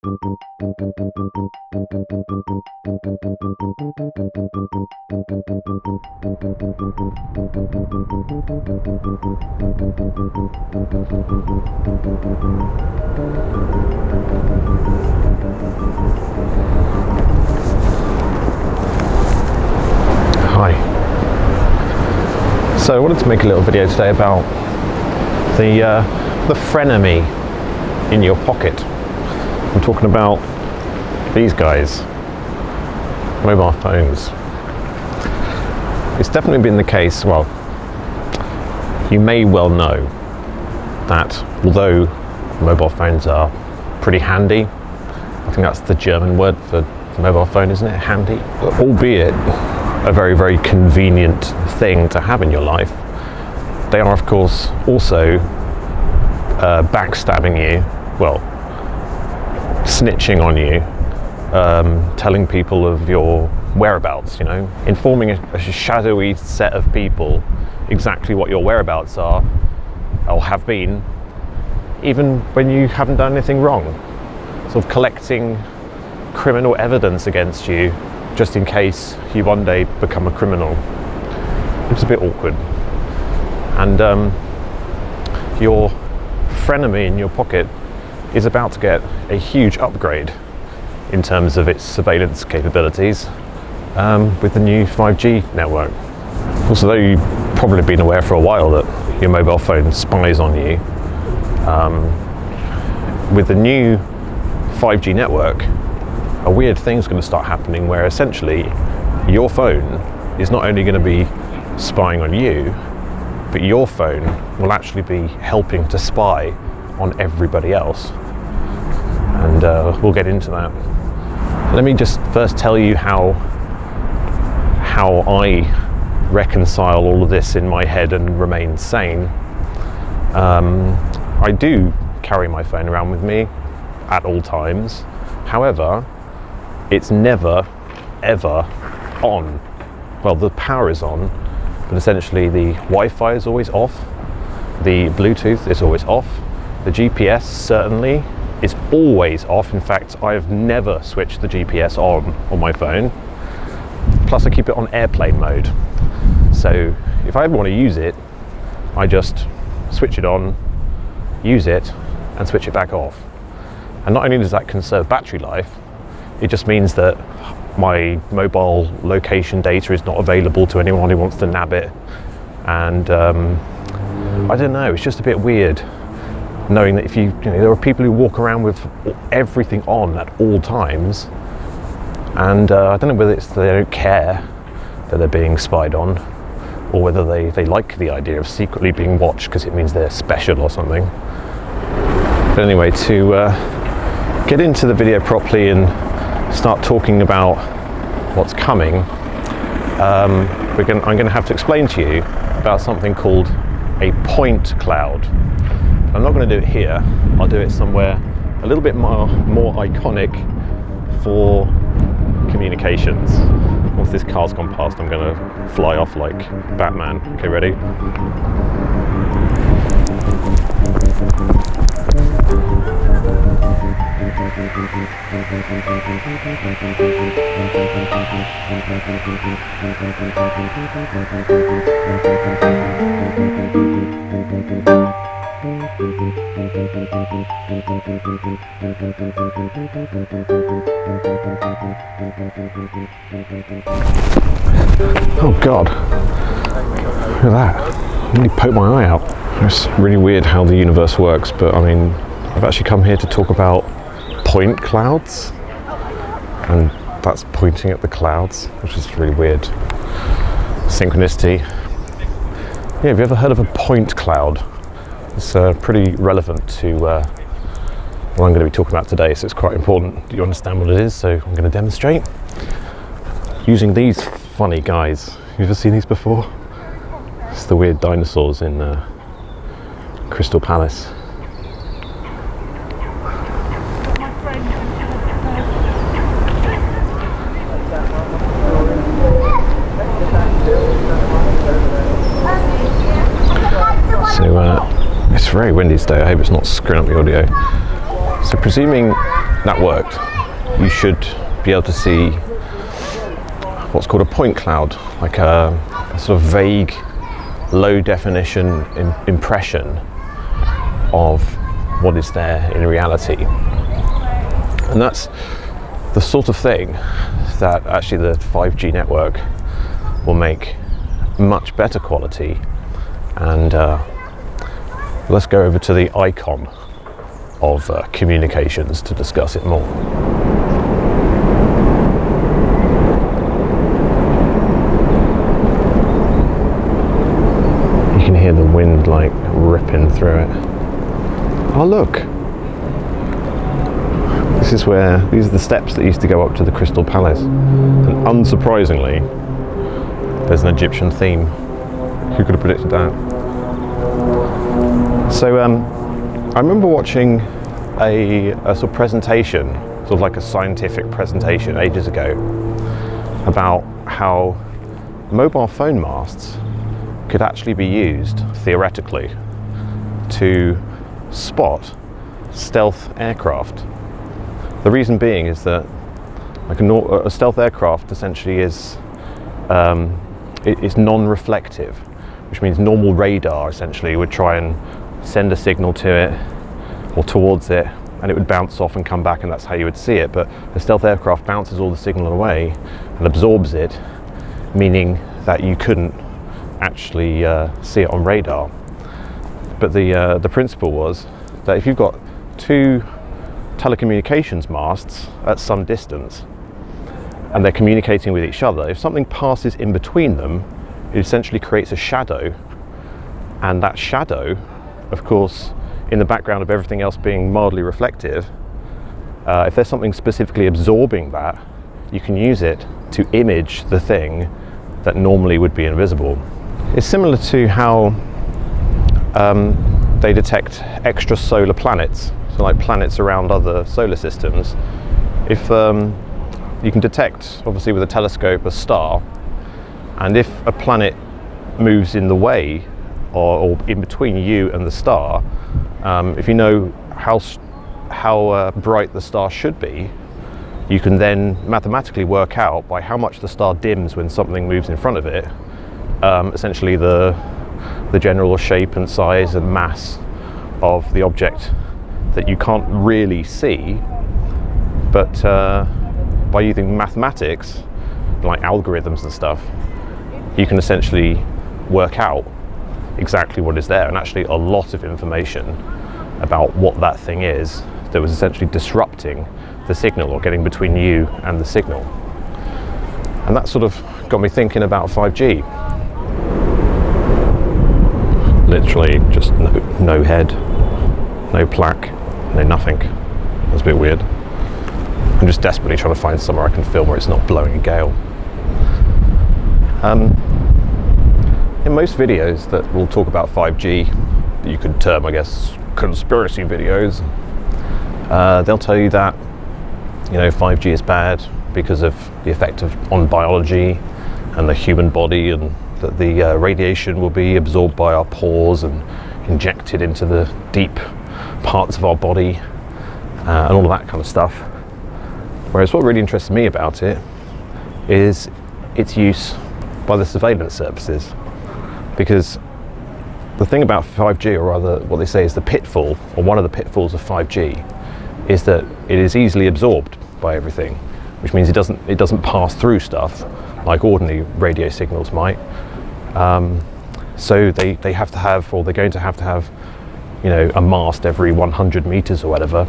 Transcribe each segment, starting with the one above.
Hi. So I wanted to make a little video today about the frenemy in your pocket. I'm talking about these guys, mobile phones. It's definitely been the case, well, you may well know that although mobile phones are pretty handy, I think that's the German word for mobile phone, isn't it? Handy. Albeit a very, very convenient thing to have in your life, they are of course also backstabbing you, well, snitching on you, telling people of your whereabouts, you know, informing a shadowy set of people exactly what your whereabouts are or have been, even when you haven't done anything wrong, sort of collecting criminal evidence against you just in case you one day become a criminal, which is a bit awkward. And your frenemy in your pocket is about to get a huge upgrade in terms of its surveillance capabilities with the new 5G network. Also, though you've probably been aware for a while that your mobile phone spies on you, with the new 5G network, a weird thing's going to start happening where essentially your phone is not only going to be spying on you, but your phone will actually be helping to spy on everybody else. And we'll get into that. Let me just first tell you how I reconcile all of this in my head and remain sane. I do carry my phone around with me at all times. However, it's never, ever on. Well, the power is on, but essentially the Wi-Fi is always off, the Bluetooth is always off, the GPS certainly is always off. In fact, I've never switched the GPS on my phone. Plus I keep it on airplane mode. So if I ever want to use it, I just switch it on, use it, and switch it back off. And not only does that conserve battery life, it just means that my mobile location data is not available to anyone who wants to nab it. And I don't know, it's just a bit weird knowing that if you know, there are people who walk around with everything on at all times, and I don't know whether it's they don't care that they're being spied on, or whether they like the idea of secretly being watched because it means they're special or something. But anyway, to get into the video properly and start talking about what's coming, I'm going to have to explain to you about something called a point cloud. I'm not going to do it here, I'll do it somewhere a little bit more iconic for communications. Once this car's gone past, I'm going to fly off like Batman. Okay, ready? Oh God, look at that. I nearly poked my eye out. It's really weird how the universe works, but I mean, I've actually come here to talk about point clouds, and that's pointing at the clouds, which is really weird. Synchronicity. Yeah, have you ever heard of a point cloud? It's pretty relevant to what I'm going to be talking about today, so it's quite important that you understand what it is, so I'm going to demonstrate using these funny guys. You ever seen these before? It's the weird dinosaurs in Crystal Palace. So it's very windy today. I hope it's not screwing up the audio. So presuming that worked, you should be able to see what's called a point cloud, like a sort of vague, low definition impression of what is there in reality. And that's the sort of thing that actually the 5G network will make much better quality. And let's go over to the icon of communications to discuss it more. You can hear the wind like ripping through it. Oh look! These are the steps that used to go up to the Crystal Palace. And unsurprisingly, there's an Egyptian theme. Who could have predicted that? So I remember watching a sort of presentation, sort of like a scientific presentation ages ago, about how mobile phone masts could actually be used, theoretically, to spot stealth aircraft. The reason being is that like a stealth aircraft essentially is it's non-reflective, which means normal radar essentially would try and send a signal to it or towards it, and it would bounce off and come back, and that's how you would see it. But the stealth aircraft bounces all the signal away and absorbs it, meaning that you couldn't actually see it on radar. But the principle was that if you've got two telecommunications masts at some distance and they're communicating with each other, if something passes in between them, it essentially creates a shadow, and that shadow, of course, in the background of everything else being mildly reflective, if there's something specifically absorbing that, you can use it to image the thing that normally would be invisible. It's similar to how they detect extrasolar planets, so like planets around other solar systems. If you can detect, obviously with a telescope, a star, and if a planet moves in the way or in between you and the star, if you know how bright the star should be, you can then mathematically work out by how much the star dims when something moves in front of it, essentially the general shape and size and mass of the object that you can't really see, but by using mathematics, like algorithms and stuff, you can essentially work out exactly what is there, and actually a lot of information about what that thing is that was essentially disrupting the signal or getting between you and the signal. And that sort of got me thinking about 5G. Literally just no head, no plaque, no nothing. That's a bit weird. I'm just desperately trying to find somewhere I can film where it's not blowing a gale. In most videos that will talk about 5G, that you could term, I guess, conspiracy videos, they'll tell you that, 5G is bad because of the effect on biology and the human body, and that the radiation will be absorbed by our pores and injected into the deep parts of our body, and all of that kind of stuff. Whereas what really interests me about it is its use by the surveillance services. Because the thing about 5G, or rather what they say is the pitfall, or one of the pitfalls of 5G, is that it is easily absorbed by everything, which means it doesn't pass through stuff like ordinary radio signals might. So they have to have, or they're going to have, a mast every 100 meters or whatever,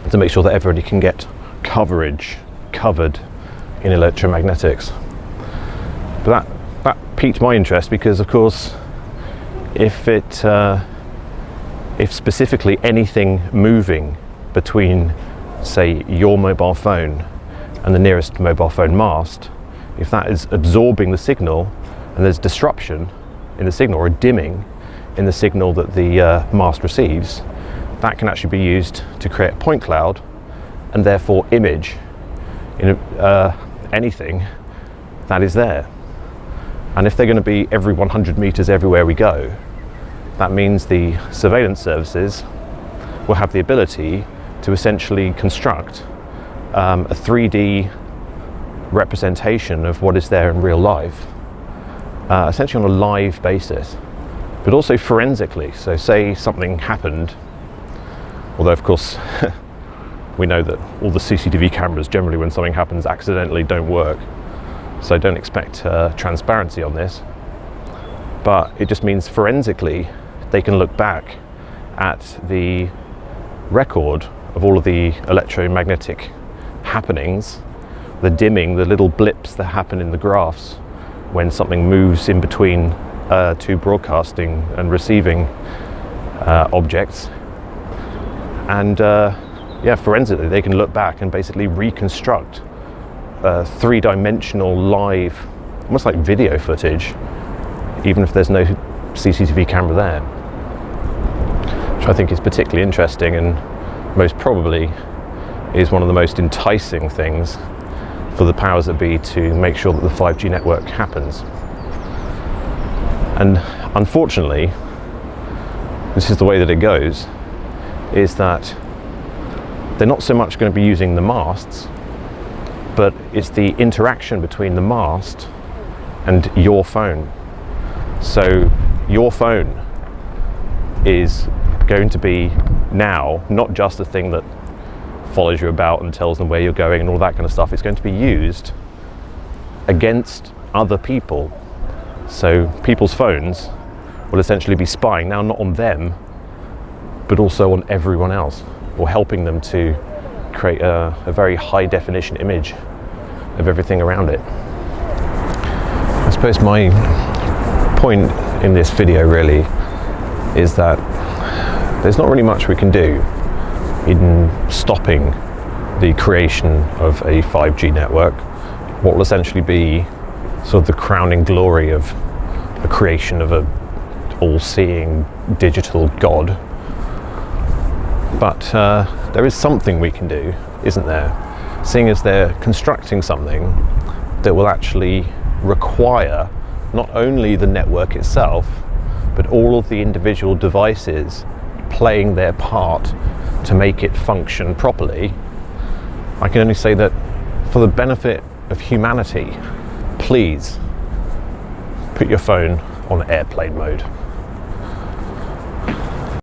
to make sure that everybody can get covered in electromagnetics. But that piqued my interest because, of course, if specifically anything moving between, say, your mobile phone and the nearest mobile phone mast, if that is absorbing the signal and there's disruption in the signal or a dimming in the signal that the mast receives, that can actually be used to create a point cloud and therefore image anything that is there. And if they're going to be every 100 meters everywhere we go, that means the surveillance services will have the ability to essentially construct a 3D representation of what is there in real life, essentially on a live basis, but also forensically. So say something happened, although of course we know that all the CCTV cameras generally when something happens accidentally don't work, so don't expect transparency on this, but it just means forensically they can look back at the record of all of the electromagnetic happenings, the dimming, the little blips that happen in the graphs when something moves in between two broadcasting and receiving objects. And forensically they can look back and basically reconstruct three-dimensional live, almost like video footage, even if there's no CCTV camera there, which I think is particularly interesting and most probably is one of the most enticing things for the powers that be to make sure that the 5G network happens. And unfortunately, this is the way that it goes, is that they're not so much going to be using the masts, but it's the interaction between the mast and your phone. So your phone is going to be now not just a thing that follows you about and tells them where you're going and all that kind of stuff. It's going to be used against other people. So people's phones will essentially be spying now not on them, but also on everyone else, or helping them to create a very high definition image of everything around it. I suppose my point in this video really is that there's not really much we can do in stopping the creation of a 5G network, what will essentially be sort of the crowning glory of the creation of a all-seeing digital god. But there is something we can do, isn't there? Seeing as they're constructing something that will actually require not only the network itself, but all of the individual devices playing their part to make it function properly. I can only say that for the benefit of humanity, please put your phone on airplane mode.